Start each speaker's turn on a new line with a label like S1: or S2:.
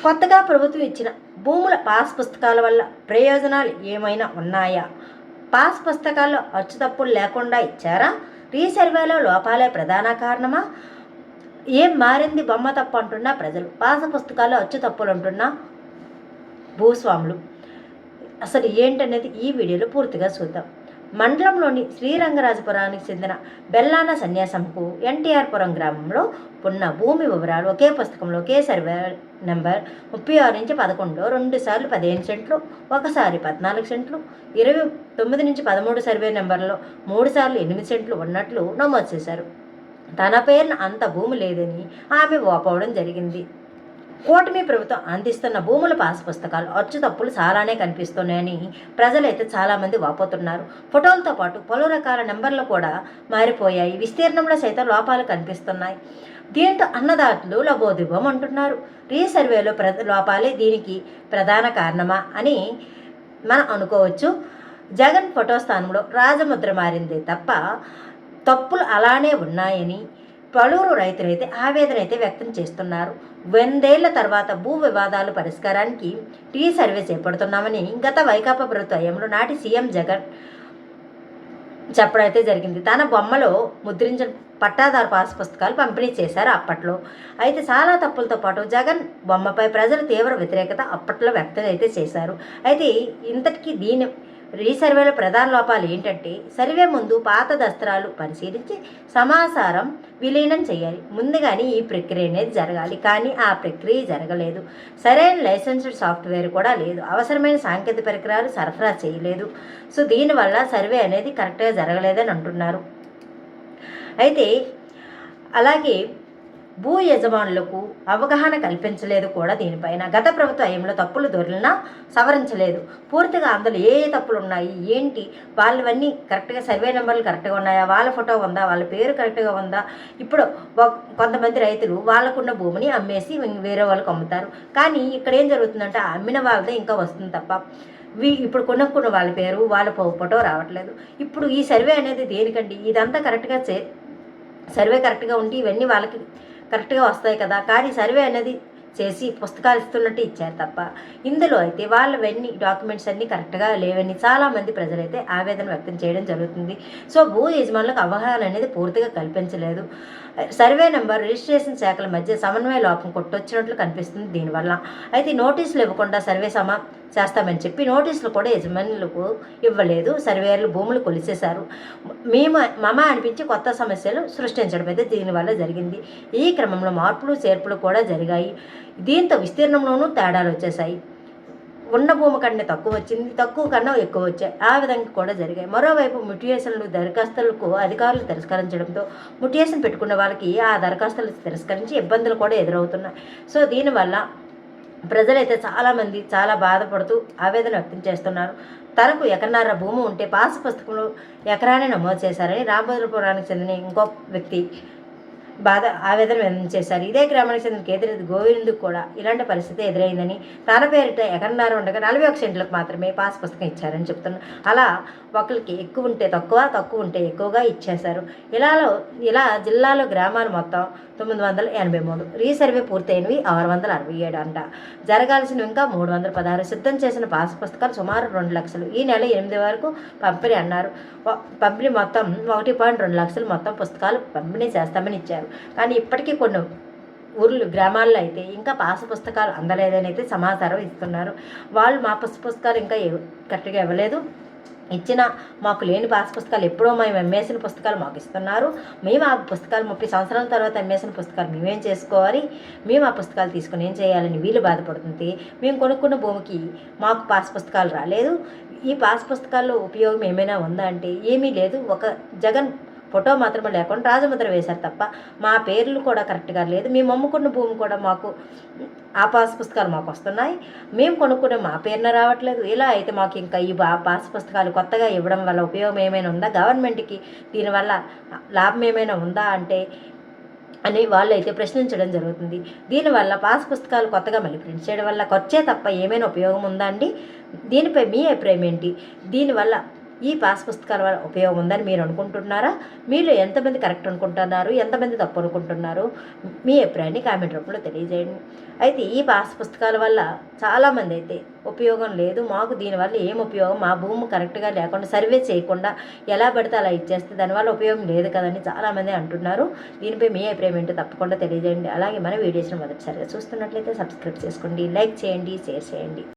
S1: కొత్తగా ప్రభుత్వం ఇచ్చిన భూముల పాస్ పుస్తకాల వల్ల ప్రయోజనాలు ఏమైనా ఉన్నాయా? పాస్ పుస్తకాల్లో అచ్చుతప్పులు లేకుండా ఇచ్చారా? రీసర్వేలో లోపాలే ప్రధాన కారణమా? ఏం మారింది బొమ్మ తప్పు అంటున్నా ప్రజలు, పాస్ పుస్తకాల్లో అచ్చు తప్పులు అంటున్నా భూస్వాములు. అసలు ఏంటనేది ఈ వీడియోలో పూర్తిగా చూద్దాం. మండలంలోని శ్రీరంగరాజపురానికి చెందిన బెల్లాన సన్యాసంకు ఎన్టీఆర్పురం గ్రామంలో ఉన్న భూమి వివరాలు ఒకే పుస్తకంలో ఒకే సర్వే నెంబర్ 36-11 రెండుసార్లు 15 సెంట్లు, ఒకసారి 14 సెంట్లు, 29-13 సర్వే నెంబర్లో 3 సార్లు 8 సెంట్లు ఉన్నట్లు నమోదు చేశారు. తన పేరున అంత భూమి లేదని ఆమె వాపోవడం జరిగింది. కూటమి ప్రభుత్వం అందిస్తున్న భూముల పాస్ పుస్తకాలు అచ్చు తప్పులు చాలానే కనిపిస్తున్నాయని ప్రజలైతే చాలామంది వాపోతున్నారు. ఫోటోలతో పాటు పలు రకాల నెంబర్లు కూడా మారిపోయాయి. విస్తీర్ణంలో సైతం లోపాలు కనిపిస్తున్నాయి. దీంతో అన్నదాతలు లబోదిబం అంటున్నారు. రీసర్వేలో లోపాలే దీనికి ప్రధాన కారణమా అని మనం అనుకోవచ్చు. జగన్ ఫోటో స్థానంలో రాజముద్ర మారిందే తప్ప తప్పులు అలానే ఉన్నాయని పలువురు రైతులైతే ఆవేదన అయితే వ్యక్తం చేస్తున్నారు. 100 ఏళ్ల తర్వాత భూ వివాదాలు పరిష్కారానికి రీసర్వే చేపడుతున్నామని గత వైకాపా ప్రభుత్వ హయాంలో నాటి సీఎం జగన్ చెప్పడైతే జరిగింది. తన బొమ్మలో ముద్రించిన పట్టాదారు పాస్ పుస్తకాలు పంపిణీ చేశారు అప్పట్లో. అయితే చాలా తప్పులతో పాటు జగన్ బొమ్మపై ప్రజలు తీవ్ర వ్యతిరేకత అప్పట్లో వ్యక్తం అయితే చేశారు. అయితే ఇంతటికీ దీని రీసర్వేలో ప్రధాన లోపాలు ఏంటంటే, సర్వే ముందు పాత దస్త్రాలు పరిశీలించి సమాచారం విలీనం చేయాలి. ముందుగానే ఈ ప్రక్రియ అనేది జరగాలి. కానీ ఆ ప్రక్రియ జరగలేదు. సరైన లైసెన్స్డ్ సాఫ్ట్వేర్ కూడా లేదు. అవసరమైన సాంకేతిక పరికరాలు సరఫరా చేయలేదు. సో దీనివల్ల సర్వే అనేది కరెక్ట్గా జరగలేదని అంటున్నారు. అయితే అలాగే భూ యజమానులకు అవగాహన కల్పించలేదు కూడా దీనిపైన. గత ప్రభుత్వ హయాంలో తప్పులు దొరికినా సవరించలేదు. పూర్తిగా అందులో ఏ తప్పులు ఉన్నాయి ఏంటి, వాళ్ళవన్నీ కరెక్ట్గా సర్వే నెంబర్లు కరెక్ట్గా ఉన్నాయా, వాళ్ళ ఫోటో ఉందా, వాళ్ళ పేరు కరెక్ట్గా ఉందా. ఇప్పుడు కొంతమంది రైతులు వాళ్ళకున్న భూమిని అమ్మేసి వేరే వాళ్ళకు అమ్ముతారు. కానీ ఇక్కడ ఏం జరుగుతుందంటే అమ్మిన వాళ్ళదే ఇంకా వస్తుంది తప్ప ఇప్పుడు కొనుక్కున్న వాళ్ళ పేరు వాళ్ళ ఫోటో రావట్లేదు. ఇప్పుడు ఈ సర్వే అనేది దేనికండి? ఇదంతా కరెక్ట్గా సర్వే కరెక్ట్గా ఉండి ఇవన్నీ వాళ్ళకి కరెక్ట్గా వస్తాయి కదా. కానీ సర్వే అనేది చేసి పుస్తకాలు ఇస్తున్నట్టు ఇచ్చారు తప్ప ఇందులో అయితే వాళ్ళవన్నీ డాక్యుమెంట్స్ అన్నీ కరెక్ట్గా లేవని చాలామంది ప్రజలైతే ఆవేదన వ్యక్తం చేయడం జరుగుతుంది. సో భూ యజమానులకు అవగాహన అనేది పూర్తిగా కల్పించలేదు. సర్వే నెంబర్ రిజిస్ట్రేషన్ శాఖల మధ్య సమన్వయ లోపం కొట్టొచ్చినట్లు కనిపిస్తుంది దీనివల్ల. అయితే నోటీసులు ఇవ్వకుండా సర్వే చేస్తామని చెప్పి నోటీసులు కూడా యజమానులకు ఇవ్వలేదు. సర్వేయర్లు భూములు కొలిసేశారు. మమ అనిపించి కొత్త సమస్యలు సృష్టించడం అయితే దీనివల్ల జరిగింది. ఈ క్రమంలో మార్పులు చేర్పులు కూడా జరిగాయి. దీంతో విస్తీర్ణంలోనూ తేడాలు వచ్చేసాయి. ఉన్న భూమి కన్నా తక్కువ వచ్చింది, తక్కువ కన్నా ఎక్కువ వచ్చాయి. ఆ విధంగా కూడా జరిగాయి. మరోవైపు మ్యూటేషన్లు దరఖాస్తులకు అధికారులు తిరస్కరించడంతో మ్యూటేషన్ పెట్టుకున్న వాళ్ళకి ఆ దరఖాస్తులు తిరస్కరించి ఇబ్బందులు కూడా ఎదురవుతున్నాయి. సో దీనివల్ల ప్రజలైతే చాలామంది చాలా బాధపడుతూ ఆవేదన వ్యక్తం చేస్తున్నారు. తనకు ఎకరన్నర భూమి ఉంటే పాస్ పుస్తకంలో ఎకరాన్ని నమోదు చేశారని రామభద్రపురానికి చెందిన ఇంకో వ్యక్తి ఆవేదన వ్యక్తం చేశారు. ఇదే గ్రామానికి చెందిన కేతిరెడ్డి గోవిందుకు కూడా ఇలాంటి పరిస్థితి ఎదురైందని, తన పేరిట ఎకరన్నర ఉండగా 41 సెంట్లకు మాత్రమే పాస్ పుస్తకం ఇచ్చారని చెప్తున్నారు. అలా ఒకరికి ఎక్కువ ఉంటే తక్కువ ఉంటే ఎక్కువగా ఇచ్చేశారు. ఇలా జిల్లాలో గ్రామాలు మొత్తం 983, రీసర్వే పూర్తయినవి 667 అంట. జరగాల్సినవి ఇంకా 316. సిద్ధం చేసిన పాస్ పుస్తకాలు సుమారు 2 లక్షలు. ఈ నెల 8 వరకు పంపిణీ అన్నారు. పంపిణీ మొత్తం 1.2 లక్షలు మొత్తం పుస్తకాలు పంపిణీ చేస్తామని ఇచ్చారు. కానీ ఇప్పటికీ కొన్ని గ్రామాల్లో అయితే ఇంకా పాస్ పుస్తకాలు అందలేదని అయితే సమాచారం ఇస్తున్నారు. వాళ్ళు మా పుస్తకాలు ఇంకా కరెక్ట్గా ఇవ్వలేదు, ఇచ్చిన మాకు లేని పాస్ పుస్తకాలు ఎప్పుడో మేము అమ్మేసిన పుస్తకాలు మాకు ఇస్తున్నారు. మేము ఆ పుస్తకాలు 30 సంవత్సరాల తర్వాత అమ్మేసిన పుస్తకాలు మేమేం చేసుకోవాలి, మేము ఆ పుస్తకాలు తీసుకుని ఏం చేయాలని వీళ్ళు బాధపడుతుంటే, మేము కొనుక్కున్న భూమికి మాకు పాస్ పుస్తకాలు రాలేదు. ఈ పాస్ పుస్తకాల్లో ఉపయోగం ఏమైనా ఉందా అంటే ఏమీ లేదు. ఒక జగన్ ఫోటో మాత్రమే లేకుండా రాజముద్ర వేశారు తప్ప మా పేర్లు కూడా కరెక్ట్గా లేదు. మేము అమ్ముకున్న భూమి కూడా మాకు ఆ పాస్ పుస్తకాలు మాకు వస్తున్నాయి, మేము కొనుక్కునే మా పేరున రావట్లేదు. ఇలా అయితే మాకు ఇంకా ఈ పాస్ పుస్తకాలు కొత్తగా ఇవ్వడం వల్ల ఉపయోగం ఏమైనా ఉందా, గవర్నమెంట్కి దీనివల్ల లాభం ఏమైనా ఉందా అని వాళ్ళు అయితే ప్రశ్నించడం జరుగుతుంది. దీనివల్ల పాస్ పుస్తకాలు కొత్తగా మళ్ళీ ప్రింట్ చేయడం వల్ల ఖర్చే తప్ప ఏమైనా ఉపయోగం ఉందా అండి? దీనిపై మీ అభిప్రాయం ఏంటి? దీనివల్ల ఈ పాస్ పుస్తకాల వల్ల ఉపయోగం ఉందని మీరు అనుకుంటున్నారా? మీరు ఎంతమంది కరెక్ట్ అనుకుంటున్నారు, ఎంతమంది తప్పు అనుకుంటున్నారు? మీ అభిప్రాయాన్ని కామెంట్ రూపంలో తెలియజేయండి. అయితే ఈ పాస్ పుస్తకాల వల్ల చాలామంది అయితే ఉపయోగం లేదు, మాకు దీనివల్ల ఏం ఉపయోగం, మా భూమి కరెక్ట్గా లేకుండా సర్వే చేయకుండా ఎలా పడితే అలా ఇచ్చేస్తే దానివల్ల ఉపయోగం లేదు కదని చాలామంది అంటున్నారు. దీనిపై మీ అభిప్రాయం ఏంటో తప్పకుండా తెలియజేయండి. అలాగే మన వీడియోస్ని మొదటిసారిగా చూస్తున్నట్లయితే సబ్స్క్రైబ్ చేసుకోండి, లైక్ చేయండి, షేర్ చేయండి.